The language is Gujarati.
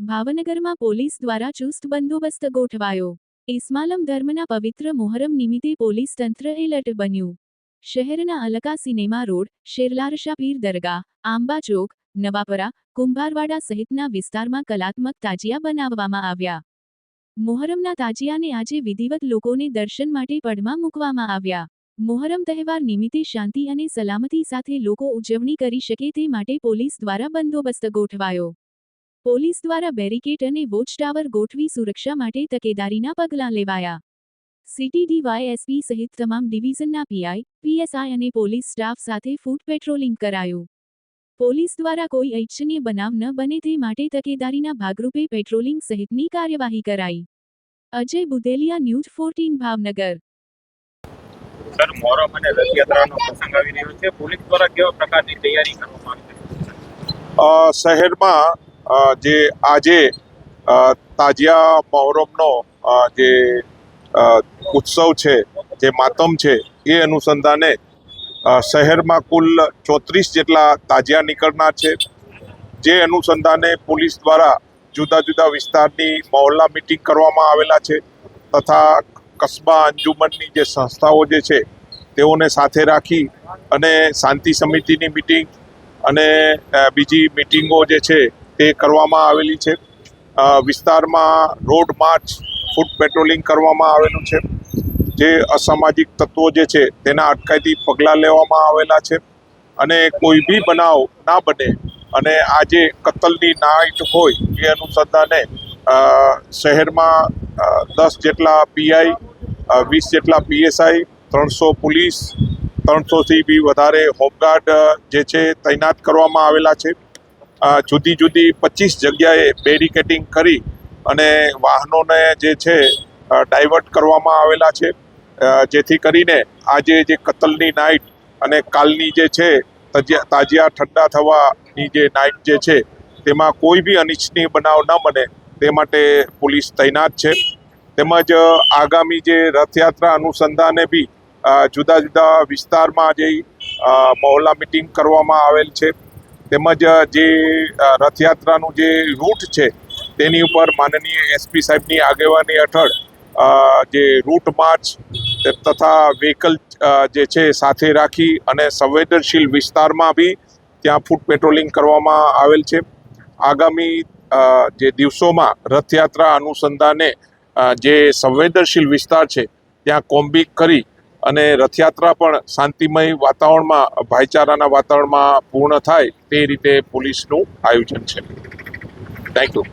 ભાવનગરમાં પોલીસ દ્વારા ચુસ્ત બંદોબસ્ત ગોઠવાયો। ઇસ્માલમ ધર્મના પવિત્ર મોહરમ નિમિત્તે પોલીસ તંત્ર એલર્ટ બન્યું। શહેરના અલકા સિનેમા રોડ, શેરલારશા પીર દરગાહ, આંબા ચોક, નવાપરા, કુંભારવાડા સહિતના વિસ્તારમાં કલાત્મક તાજિયા બનાવવામાં આવ્યા। મોહરમના તાજિયાને આજે વિધિવત લોકોને દર્શન માટે પડમાં મૂકવામાં આવ્યા। મોહરમ તહેવાર નિમિત્તે શાંતિ અને સલામતી સાથે લોકો ઉજવણી કરી શકે તે માટે પોલીસ દ્વારા બંદોબસ્ત ગોઠવાયો। પોલીસ દ્વારા બેરિકેડ અને વોચ ટાવર ગોઠવી સુરક્ષા માટે તકેદારીના પગલાં લેવાયા। સિટી ડીવાયએસપી સહિત તમામ ડિવિઝનના પીઆઈ, પીએસઆઈ અને પોલીસ સ્ટાફ સાથે ફૂટ પેટ્રોલિંગ કરાયું। પોલીસ દ્વારા કોઈ અનિચ્છનીય બનાવ ન બને તે માટે તકેદારીના ભાગરૂપે પેટ્રોલિંગ સહિતની કાર્યવાહી કરાઈ। અજય બુદેલિયા, ન્યૂઝ 14 ભાવનગર। સર, મોહરમ અને રથયાત્રાનો પ્રસંગ આવી રહ્યો છે, પોલીસ દ્વારા કેવા પ્રકારની તૈયારી કરવામાં આવી છે? શહેરમાં જે આજે તાજિયા મોહરમનો જે ઉત્સવ છે, જે માતમ છે, એ અનુસંધાને શહેરમાં કુલ 34 જેટલા તાજિયા નીકળનાર છે। જે અનુસંધાને પોલીસ દ્વારા જુદા જુદા વિસ્તારની મહોલ્લા મિટિંગ કરવામાં આવેલા છે તથા કસ્બા અંજુમનની જે સંસ્થાઓ જે છે તેઓને સાથે રાખી અને શાંતિ સમિતિની મિટિંગ અને બીજી મિટિંગો જે છે તે કરવામાં આવેલી છે। વિસ્તારમાં રોડ માર્ચ, ફૂટ પેટ્રોલિંગ કરવામાં આવેલું છે। જે અસામાજિક તત્વો જે છે તેના અટકાયતી પગલાં લેવામાં આવેલા છે અને કોઈ બી બનાવ ના બને અને આજે કતલની નાઇટ હોય એ અનુસંધાને શહેરમાં 10 જેટલા પીઆઈ, 20 જેટલા પીએસઆઈ, 300 પોલીસ, 300થી બી વધારે હોમગાર્ડ જે છે તૈનાત કરવામાં આવેલા છે। જુદી જુદી 25 જગ્યાએ બેરિકેડિંગ કરી અને વાહનોને જે છે ડાયવર્ટ કરવામાં આવેલા છે, જેથી કરીને આજે જે કતલની નાઇટ અને કાલની જે છે તાજિયા ઠંડા થવાની જે નાઇટ જે છે તેમાં કોઈ બી અનિચ્છનીય બનાવ ન બને તે માટે પોલીસ તૈનાત છે। તેમજ આગામી જે રથયાત્રા અનુસંધાને બી જુદા જુદા વિસ્તારમાં જે મહોલ્લા મિટિંગ કરવામાં આવેલ છે તેમજ જે રથયાત્રાનું જે રૂટ છે તેની ઉપર માનનીય એસપી સાહેબની આગેવાની હેઠળ જે રૂટ માર્ચ તથા વ્હીકલ જે છે સાથે રાખી અને સંવેદનશીલ વિસ્તારમાં બી ત્યાં ફૂટ પેટ્રોલિંગ કરવામાં આવેલ છે। આગામી જે દિવસોમાં રથયાત્રા અનુસંધાને જે સંવેદનશીલ વિસ્તાર છે ત્યાં કોમ્બિંગ કરી અને રથયાત્રા પણ શાંતિમય વાતાવરણમાં, ભાઈચારાના વાતાવરણમાં પૂર્ણ થાય તે રીતે પોલીસનું આયોજન છે। Thank you.